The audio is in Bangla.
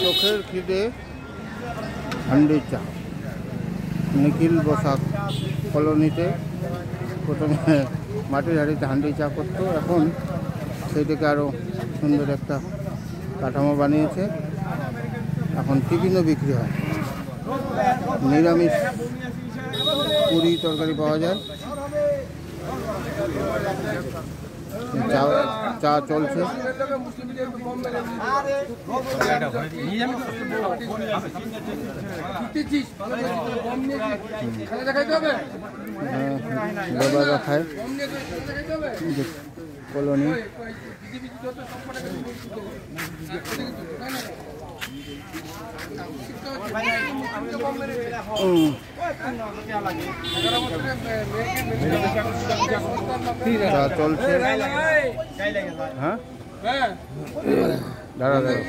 চোখের খিদে হান্ডি চা। নিখিল বসাক কলোনিতে প্রথমে মাটির হাঁড়িতে হান্ডি চা করতো, এখন সেইটাকে আরও সুন্দর একটা কাঠামো বানিয়েছে। এখন টিফিনও বিক্রি হয়, নিরামিষ পুরি তরকারি পাওয়া যায়। চা চলছে। লেবাররা খায় কলোনি। চা চলছে। হ্যাঁ দাঁড়া দাঁড়া।